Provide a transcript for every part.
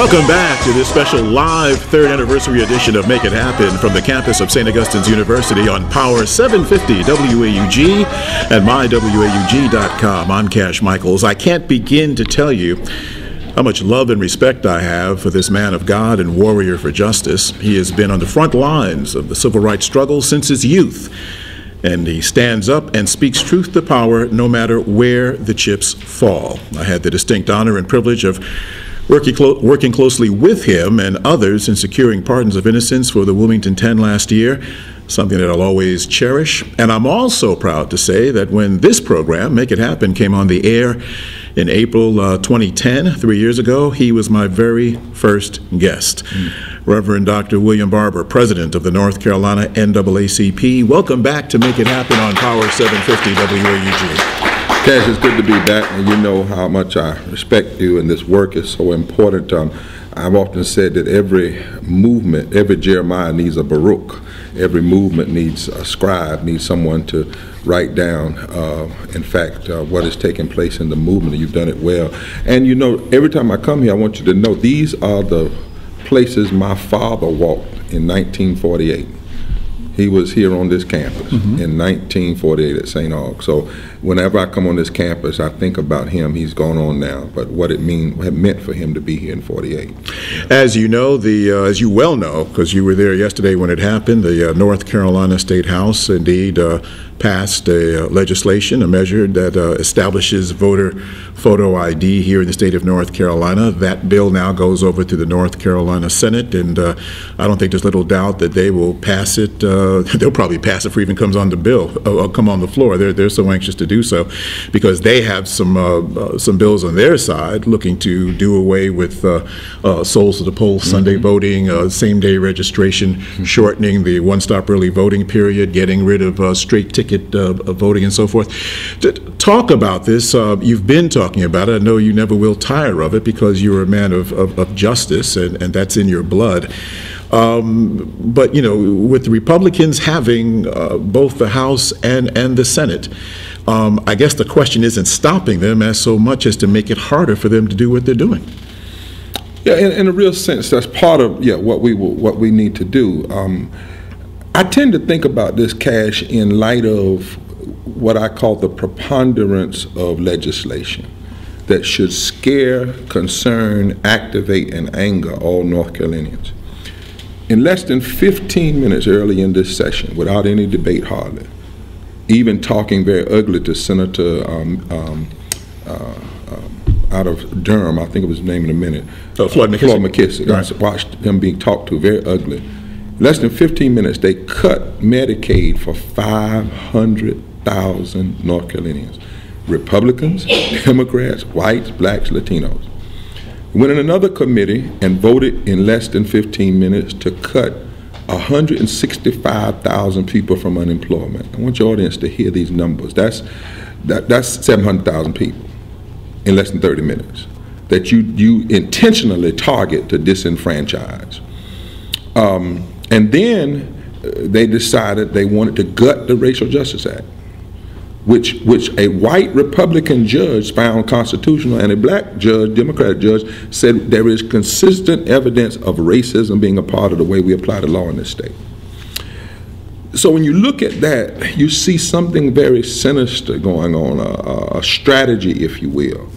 Welcome back to this special live third anniversary edition of Make It Happen from the campus of St. Augustine's University on Power 750 WAUG and mywaug.com. I'm Cash Michaels. I can't begin to tell you how much love and respect I have for this man of God and warrior for justice. He has been on the front lines of the civil rights struggle since his youth, and he stands up and speaks truth to power no matter where the chips fall. I had the distinct honor and privilege of working closely with him and others in securing pardons of innocence for the Wilmington 10 last year, something that I'll always cherish. And I'm also proud to say that when this program, Make It Happen, came on the air in April 2010, 3 years ago, he was my very first guest. Reverend Dr. William Barber, president of the North Carolina NAACP. Welcome back to Make It Happen on Power 750 WAUG. Cash, it's good to be back, and you know how much I respect you, and this work is so important. I've often said that every movement, every Jeremiah needs a Baruch. Every movement needs a scribe, needs someone to write down, in fact, what is taking place in the movement, and you've done it well. And you know, every time I come here, I want you to know these are the places my father walked in 1948. He was here on this campus in 1948 at St. Aug. So whenever I come on this campus, I think about him. He's gone on now, but what it meant for him to be here in 48. As you know, as you well know, because you were there yesterday when it happened, the North Carolina State House indeed passed a legislation, a measure that establishes voter photo ID here in the state of North Carolina. That bill now goes over to the North Carolina Senate, and I don't think there's little doubt that they will pass it. They'll probably pass it before it even comes on the bill, come on the floor. They're so anxious to do so because they have some bills on their side looking to do away with souls to the polls, Sunday voting, same-day registration, shortening the one-stop early voting period, getting rid of straight ticket voting and so forth. To talk about this, you've been talking about it. I know you never will tire of it because you're a man of justice, and that's in your blood. But you know, with the Republicans having both the House and the Senate, I guess the question isn't stopping them as so much as to make it harder for them to do what they're doing. Yeah, in a real sense, that's part of what we need to do. I tend to think about this, Cash, in light of what I call the preponderance of legislation that should scare, concern, activate, and anger all North Carolinians. In less than 15 minutes early in this session, without any debate hardly, even talking very ugly to Senator out of Durham, I think of his name in a minute, Floyd McKissick. Right. I watched him being talked to very ugly. Less than 15 minutes, they cut Medicaid for 500,000 North Carolinians. Republicans, Democrats, whites, blacks, Latinos. Went in another committee and voted in less than 15 minutes to cut 165,000 people from unemployment. I want your audience to hear these numbers. That's 700,000 people in less than 30 minutes that you intentionally target to disenfranchise. And then they decided they wanted to gut the Racial Justice Act, which a white Republican judge found constitutional, and a black judge, Democratic judge, said there is consistent evidence of racism being a part of the way we apply the law in this state. So when you look at that, you see something very sinister going on, a strategy, if you will.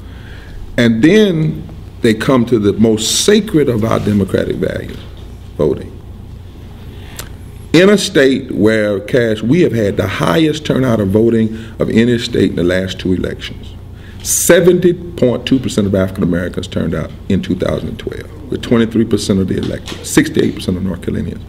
And then they come to the most sacred of our democratic values, voting. In a state where, Cash, we have had the highest turnout of voting of any state in the last 2 elections. 70.2% of African Americans turned out in 2012, with 23% of the elected, 68% of North Carolinians.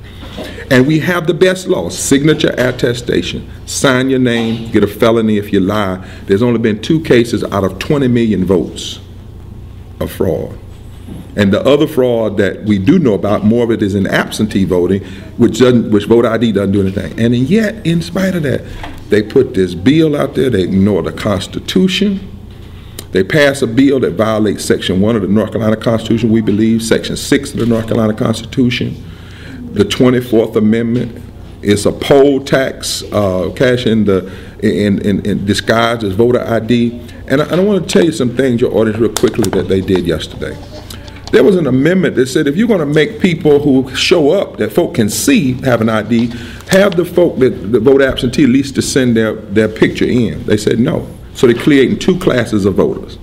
And we have the best law, signature attestation, sign your name, get a felony if you lie. There's only been 2 cases out of 20 million votes of fraud. And the other fraud that we do know about, more of it is in absentee voting, which voter ID doesn't do anything. And yet, in spite of that, they put this bill out there, they ignore the Constitution. They pass a bill that violates Section 1 of the North Carolina Constitution, we believe, Section 6 of the North Carolina Constitution. The 24th Amendment is a poll tax, Cash, in disguised as voter ID. And I want to tell you some things, your audience, real quickly, that they did yesterday. there was an amendment that said if you're going to make people who show up that folk can see have an ID, have the folk that vote absentee at least to send their picture in. They said no. So they're creating two classes of voters.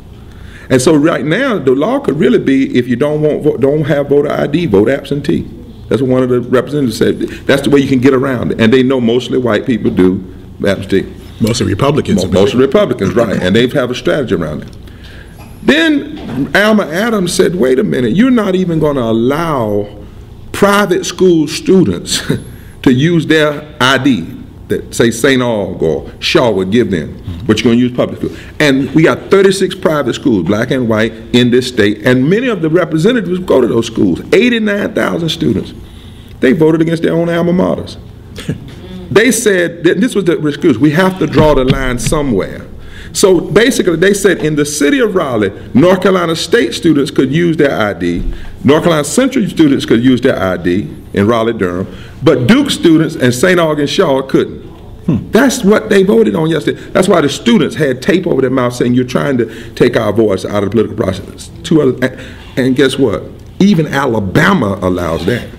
And so right now the law could really be if you don't have voter ID, vote absentee. That's what one of the representatives said. That's the way you can get around it. And they know mostly white people do absentee. Mostly Republicans. Mostly Republicans, right. And they have a strategy around it. Then Alma Adams said, wait a minute, you're not even going to allow private school students to use their ID that say St. Aug or Shaw would give them, but you're going to use public school. And we got 36 private schools, black and white, in this state, and many of the representatives go to those schools, 89,000 students. They voted against their own alma maters. They said, that this was the excuse, we have to draw the line somewhere. So basically they said in the city of Raleigh, North Carolina State students could use their ID, North Carolina Central students could use their ID in Raleigh-Durham, but Duke students and St. Aug and Shaw couldn't. That's what they voted on yesterday. That's why the students had tape over their mouth saying you're trying to take our voice out of the political process. And guess what? Even Alabama allows that.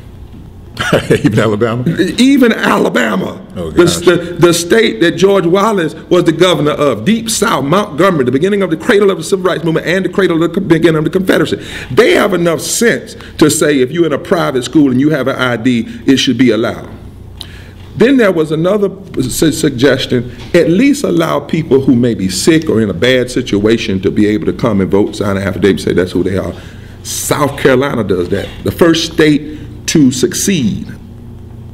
Even Alabama? Even Alabama. Oh, gosh. The state that George Wallace was the governor of, Deep South, Montgomery, the beginning of the cradle of the Civil Rights Movement and the cradle of the beginning of the Confederacy. They have enough sense to say if you're in a private school and you have an ID, it should be allowed. Then there was another suggestion, at least allow people who may be sick or in a bad situation to be able to come and vote, sign an affidavit, say that's who they are. South Carolina does that. The first state to succeed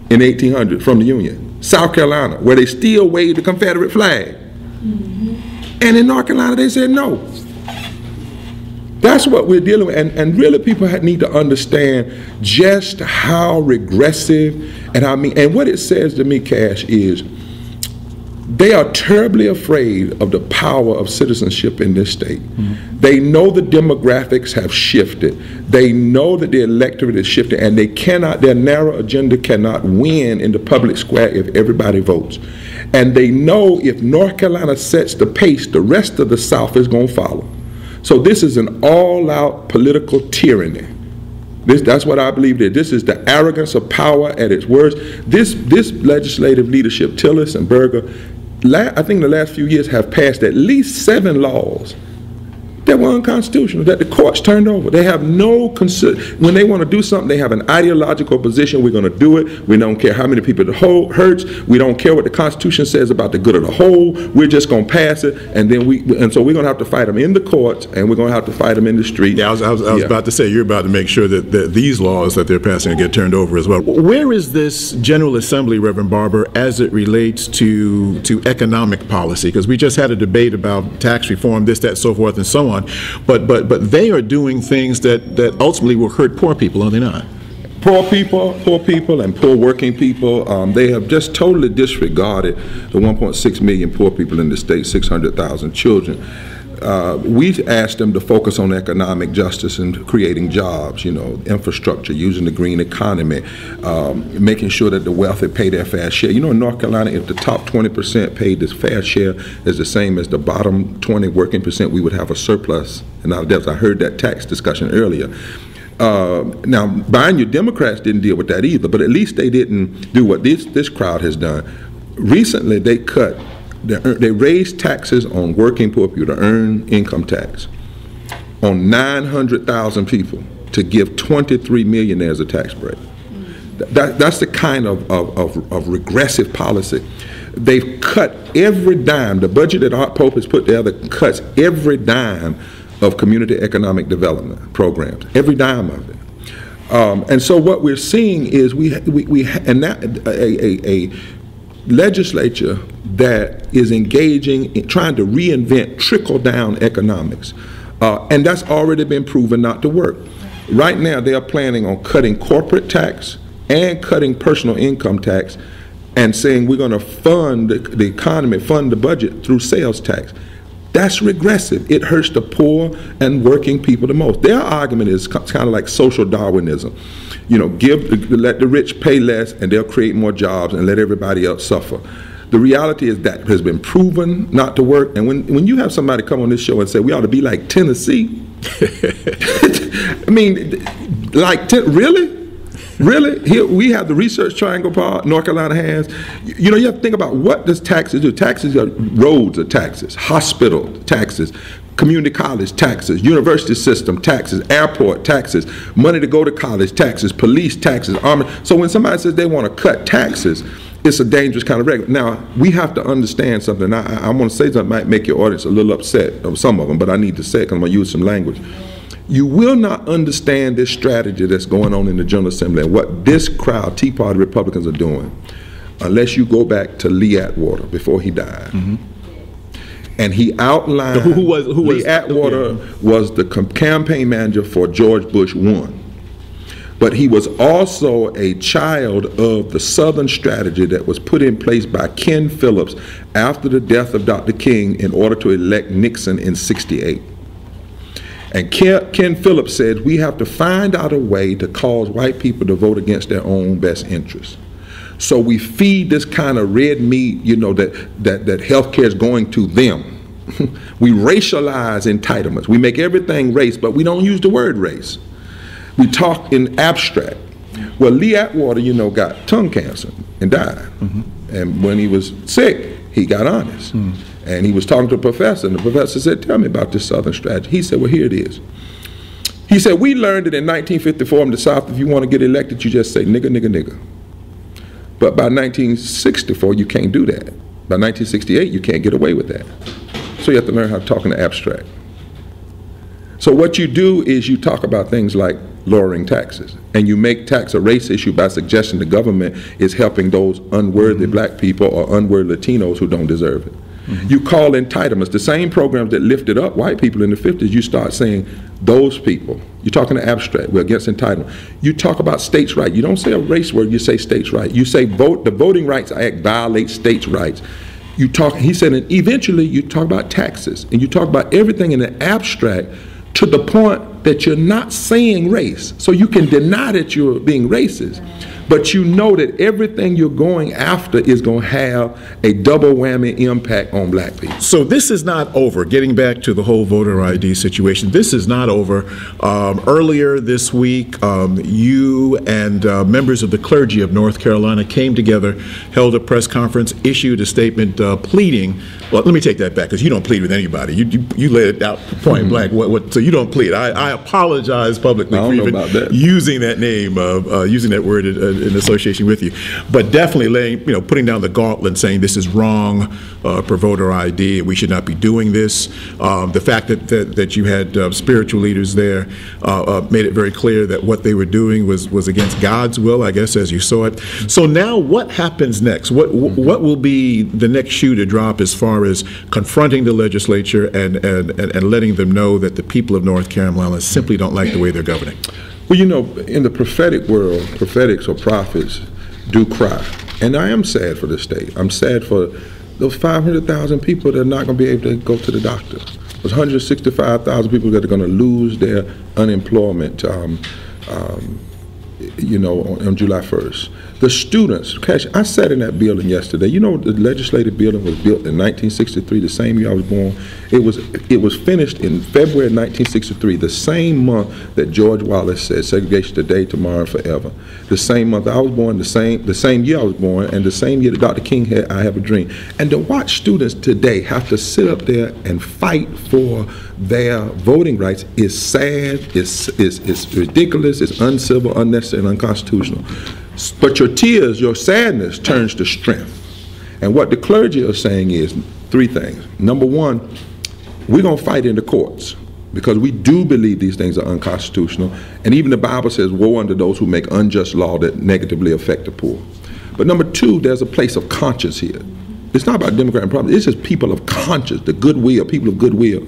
in 1800 from the Union. South Carolina, where they still wave the Confederate flag. And in North Carolina, they said no. That's what we're dealing with. And really people need to understand just how regressive and what it says to me, Cash, is they are terribly afraid of the power of citizenship in this state. They know the demographics have shifted. They know that the electorate is shifting, and their narrow agenda cannot win in the public square if everybody votes. And they know if North Carolina sets the pace, the rest of the South is going to follow. So this is an all-out political tyranny. That's what I believe that this is the arrogance of power at its worst. This legislative leadership, Tillis and Berger, I think the last few years have passed at least 7 laws that were unconstitutional, that the courts turned over. They have no when they want to do something, they have an ideological position. We're going to do it. We don't care how many people it hurts. We don't care what the Constitution says about the good of the whole. We're just going to pass it, and so we're going to have to fight them in the courts, and we're going to have to fight them in the street. Yeah, I was about to say, you're about to make sure that these laws that they're passing get turned over as well. Where is this General Assembly, Reverend Barber, as it relates to economic policy? Because we just had a debate about tax reform, this, that, so forth, and so on. But they are doing things that ultimately will hurt poor people, are they not? Poor people and poor working people, they have just totally disregarded the 1.6 million poor people in the state, 600,000 children. We've asked them to focus on economic justice and creating jobs, infrastructure, using the green economy, making sure that the wealthy pay their fair share. In North Carolina, if the top 20% paid this fair share is the same as the bottom 20 working percent, we would have a surplus in our debts. I heard that tax discussion earlier. Now, mind you, Democrats didn't deal with that either, but at least they didn't do what this crowd has done. Recently, they raised taxes on working poor people to earn income tax on 900,000 people to give 23 millionaires a tax break. That's the kind of regressive policy. They've cut every dime. The budget that Art Pope has put together cuts every dime of community economic development programs, every dime of it. And so what we're seeing is a legislature that is engaging in trying to reinvent trickle-down economics. And that's already been proven not to work. Right now, they are planning on cutting corporate tax and cutting personal income tax and saying we're going to fund the economy, fund the budget through sales tax. That's regressive. It hurts the poor and working people the most. Their argument is kind of like social Darwinism. Let the rich pay less and they'll create more jobs and let everybody else suffer. The reality is that has been proven not to work. And when you have somebody come on this show and say we ought to be like Tennessee, I mean, like, really? Really? Here we have the Research Triangle part North Carolina has. You know, you have to think about what does taxes do. Taxes are roads are taxes, hospital taxes, community college taxes, university system taxes, airport taxes, money to go to college taxes, police taxes, army. So when somebody says they want to cut taxes, it's a dangerous kind of regulation. Now, we have to understand something. I want to say something that might make your audience a little upset, or some of them, but I need to say it because I'm going to use some language. You will not understand this strategy that's going on in the General Assembly and what this crowd, Tea Party Republicans, are doing unless you go back to Lee Atwater before he died. Mm-hmm. And he outlined, who was Lee Atwater was the campaign manager for George Bush 1. But he was also a child of the Southern strategy that was put in place by Ken Phillips after the death of Dr. King in order to elect Nixon in '68. And Ken Phillips said, we have to find out a way to cause white people to vote against their own best interests. So we feed this kind of red meat, you know, that health care is going to them. We racialize entitlements. We make everything race, but we don't use the word race. We talk in abstract. Well, Lee Atwater, you know, got tongue cancer and died. Mm-hmm. And when he was sick, he got honest. Mm. And he was talking to a professor, and the professor said, tell me about this Southern strategy. He said, well, here it is. He said, we learned it in 1954 in the South, if you want to get elected, you just say nigger, nigger, nigger. But by 1964, you can't do that. By 1968, you can't get away with that. So you have to learn how to talk in the abstract. So what you do is you talk about things like lowering taxes, and you make tax a race issue by suggesting the government is helping those unworthy black people or unworthy Latinos who don't deserve it. Mm-hmm. You call entitlements, the same programs that lifted up white people in the 50s, you start saying those people. You're talking to abstract, we're against entitlement. You talk about states' rights. You don't say a race word, you say states' rights. You say the Voting Rights Act violates states' rights. You talk, he said, and eventually you talk about taxes, and you talk about everything in the abstract to the point that you're not saying race. So you can deny that you're being racist, but you know that everything you're going after is going to have a double whammy impact on black people. So this is not over. Getting back to the whole voter ID situation, this is not over. Earlier this week, you and members of the clergy of North Carolina came together, held a press conference, issued a statement pleading. Well, let me take that back, because you don't plead with anybody. You laid it out point blank. So you don't plead. I apologize publicly for even using that name, using that word in association with you, but definitely putting down the gauntlet, saying this is wrong for voter ID. We should not be doing this. The fact that you had spiritual leaders there made it very clear that what they were doing was against God's will, I guess, as you saw it. So now, what happens next? What will be the next shoe to drop as far as confronting the legislature and letting them know that the people of North Carolina simply don't like the way they're governing? Well, you know, in the prophetic world, prophetics or prophets do cry. And I am sad for the state. I'm sad for those 500,000 people that are not going to be able to go to the doctor. Those 165,000 people that are going to lose their unemployment, on July 1st. The students, I sat in that building yesterday. You know, the legislative building was built in 1963, the same year I was born. It was finished in February 1963, the same month that George Wallace said, segregation today, tomorrow, and forever. The same month I was born, the same year I was born, and the same year that Dr. King had I Have a Dream. And to watch students today have to sit up there and fight for their voting rights is sad, it's ridiculous, it's uncivil, unnecessary, and unconstitutional. But your tears, your sadness turns to strength. And what the clergy are saying is three things. Number one, we're going to fight in the courts because we do believe these things are unconstitutional. And even the Bible says, woe unto those who make unjust law that negatively affect the poor. But number two, there's a place of conscience here. It's not about Democrat and Republican. It's just people of conscience, the goodwill, people of goodwill.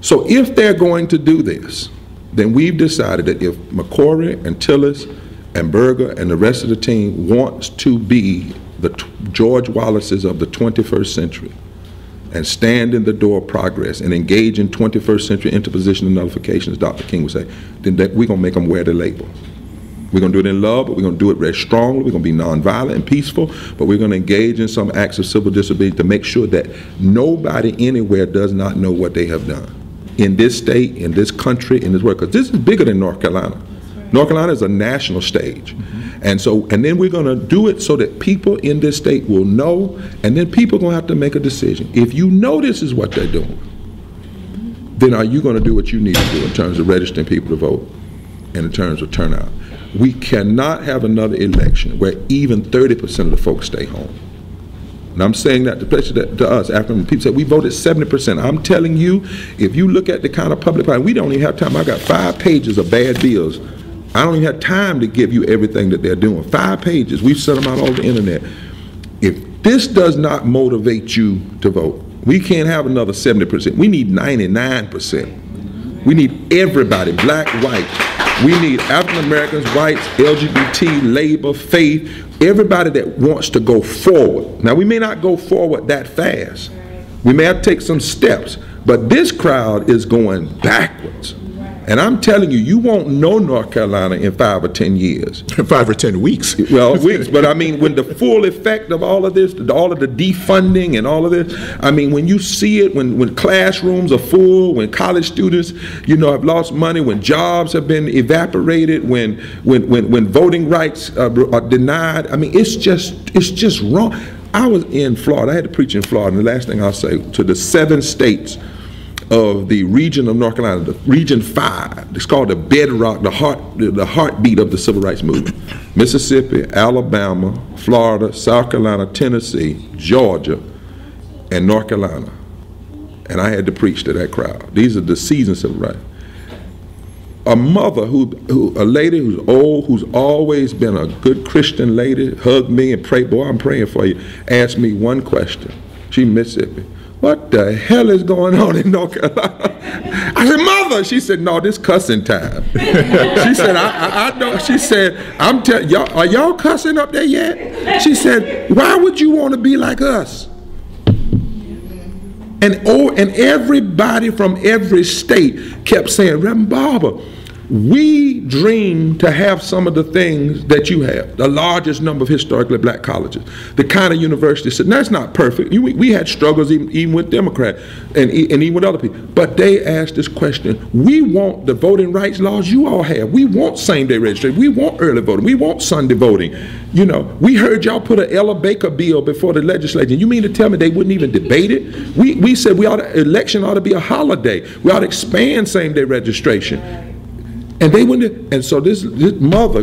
So if they're going to do this, then we've decided that if McCrory and Tillis and Berger and the rest of the team wants to be the George Wallaces of the 21st century and stand in the door of progress and engage in 21st century interposition and nullification, as Dr. King would say, then we're going to make them wear the label. We're going to do it in love, but we're going to do it very strongly. We're going to be nonviolent and peaceful, but we're going to engage in some acts of civil disobedience to make sure that nobody anywhere does not know what they have done. in this state, in this country, in this world, because this is bigger than North Carolina. North Carolina is a national stage. And then we're going to do it so that people in this state will know, and then people are going to have to make a decision. If you know this is what they're doing, then are you going to do what you need to do in terms of registering people to vote and in terms of turnout? We cannot have another election where even 30% of the folks stay home. And I'm saying that to us, African people say we voted 70%. I'm telling you, if you look at the kind of public, we don't even have time. I got 5 pages of bad bills. I don't even have time to give you everything that they're doing. 5 pages. We've sent them out all over the internet. If this does not motivate you to vote, we can't have another 70%. We need 99%. We need everybody, black, white. We need African Americans, whites, LGBT, labor, faith, everybody that wants to go forward. Now, we may not go forward that fast. We may have to take some steps, but this crowd is going backwards. And I'm telling you, you won't know North Carolina in 5 or 10 years. 5 or 10 weeks. Well, weeks, but I mean, when the full effect of all of this, all of the defunding and all of this, I mean, when you see it, when classrooms are full, when college students, you know, have lost money, when jobs have been evaporated, when voting rights are denied, I mean, it's just wrong. I was in Florida. I had to preach in Florida, and the last thing I'll say, to the 7 states of the region of North Carolina, the region 5, it's called the bedrock, the heartbeat of the civil rights movement. Mississippi, Alabama, Florida, South Carolina, Tennessee, Georgia, and North Carolina. And I had to preach to that crowd. These are the seasoned civil rights. A mother a lady who's old, who's always been a good Christian lady, hugged me and prayed, boy, I'm praying for you, asked me one question. She's Mississippi. What the hell is going on in North Carolina? I said, Mother. She said, no, this cussing time. She said, I don't. She said, I'm telling y'all, are y'all cussing up there yet? She said, why would you want to be like us? And everybody from every state kept saying, Reverend Barber, we dream to have some of the things that you have, the largest number of historically black colleges, the kind of universities. Now, that's not perfect. We had struggles even with Democrats and even with other people. But they asked this question. We want the voting rights laws you all have. We want same-day registration. We want early voting. We want Sunday voting. You know, we heard y'all put an Ella Baker bill before the legislature. You mean to tell me they wouldn't even debate it? We said election ought to be a holiday. We ought to expand same-day registration. And they wouldn't, and so this mother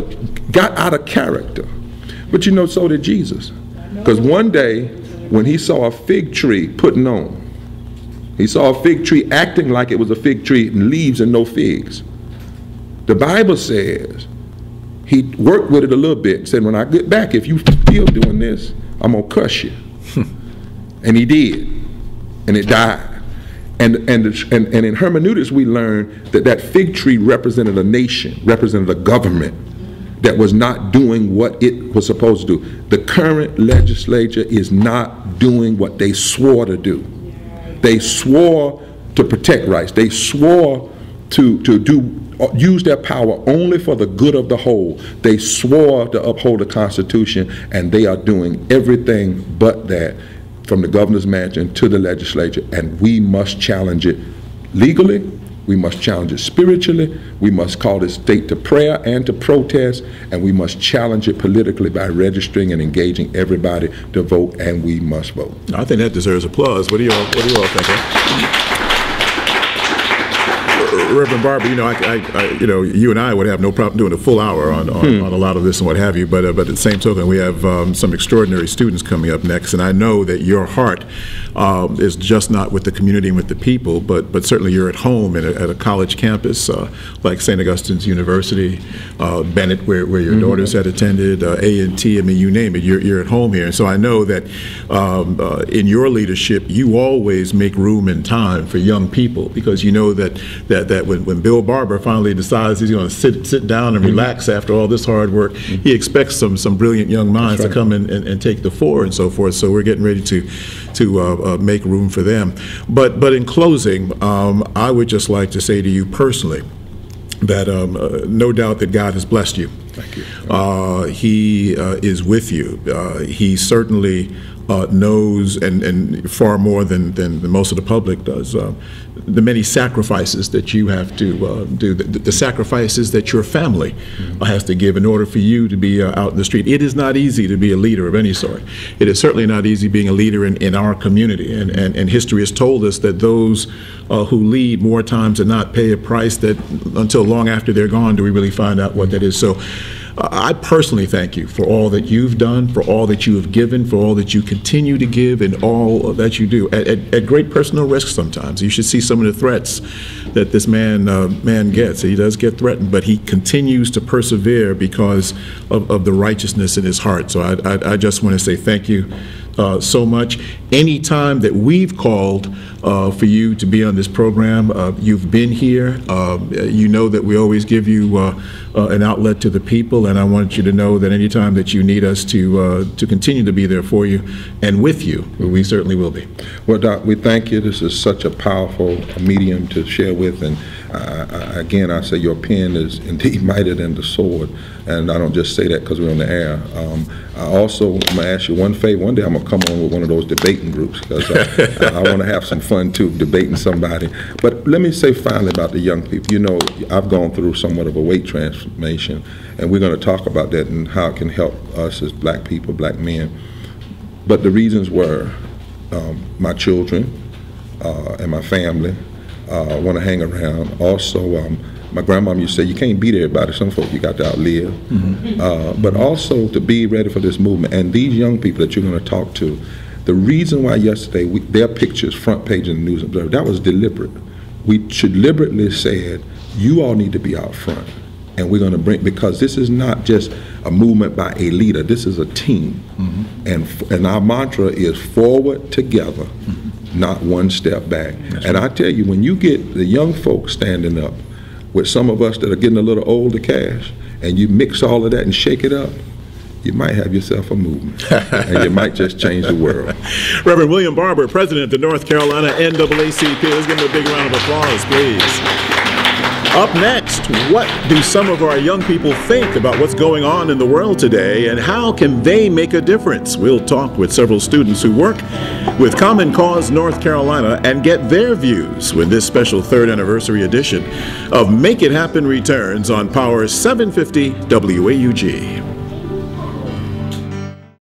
got out of character. But you know, so did Jesus. Because one day, when he saw a fig tree putting on, he saw a fig tree acting like it was a fig tree and leaves and no figs. The Bible says he worked with it a little bit and said, when I get back, if you still doing this, I'm going to cuss you. And he did. And it died. And in hermeneutics, we learned that fig tree represented a nation, represented a government that was not doing what it was supposed to do. The current legislature is not doing what they swore to do. They swore to protect rights. They swore to use their power only for the good of the whole. They swore to uphold the Constitution, and they are doing everything but that, from the governor's mansion to the legislature, and we must challenge it legally, we must challenge it spiritually, we must call this state to prayer and to protest, and we must challenge it politically by registering and engaging everybody to vote, and we must vote. I think that deserves applause. What do you all think? Reverend Barber, you know, you and I would have no problem doing a full hour on a lot of this and what have you, but at the same token, we have some extraordinary students coming up next, and I know that your heart is just not with the community and with the people, but certainly you're at home at a college campus like St. Augustine's University, Bennett, where your daughters had attended, A&T, I mean, you name it, you're at home here. And so I know that in your leadership, you always make room and time for young people, because you know that when Bill Barber finally decides he's going to sit down and relax after all this hard work, he expects some brilliant young minds to come and take the fore and so forth. So we're getting ready to make room for them. But in closing, I would just like to say to you personally that no doubt that God has blessed you Thank you. He is with you. He certainly knows, and far more than most of the public does, the many sacrifices that you have to do, the sacrifices that your family has to give in order for you to be out in the street. It is not easy to be a leader of any sort. It is certainly not easy being a leader in our community, and history has told us that those who lead more times than not pay a price that until long after they're gone do we really find out what that is. So I personally thank you for all that you've done, for all that you have given, for all that you continue to give, and all that you do at great personal risk sometimes. You should see some of the threats that this man gets. He does get threatened, but he continues to persevere because of the righteousness in his heart. So I just want to say thank you so much. Any time that we've called for you to be on this program, you've been here. You know that we always give you an outlet to the people, and I want you to know that any time that you need us to continue to be there for you and with you, we certainly will be. Well, Doc, we thank you. This is such a powerful medium to share with, and again, I say your pen is indeed mightier than the sword, and I don't just say that because we're on the air. I also, I'm going to ask you one favor. One day I'm going to come on with one of those debating groups, because I want to have some fun too, debating somebody. But let me say finally about the young people. You know, I've gone through somewhat of a weight transformation, and we're going to talk about that and how it can help us as black people, black men. But the reasons were my children and my family want to hang around. Also, my grandmom used to say, you can't beat everybody. Some folks you got to outlive. But also to be ready for this movement. And these young people that you're going to talk to, the reason why yesterday their pictures front page in the News Observer, that was deliberate. We should deliberately said, you all need to be out front. And we're going to bring, because this is not just a movement by a leader, this is a team. And our mantra is forward together, not one step back. And I tell you, when you get the young folks standing up with some of us that are getting a little older cash, and you mix all of that and shake it up, you might have yourself a movement, and you might just change the world. Reverend William Barber, President of the North Carolina NAACP. Let's give him a big round of applause, please. Up next, what do some of our young people think about what's going on in the world today, and how can they make a difference? We'll talk with several students who work with Common Cause North Carolina and get their views when this special 3rd anniversary edition of Make It Happen returns on Power 750 WAUG.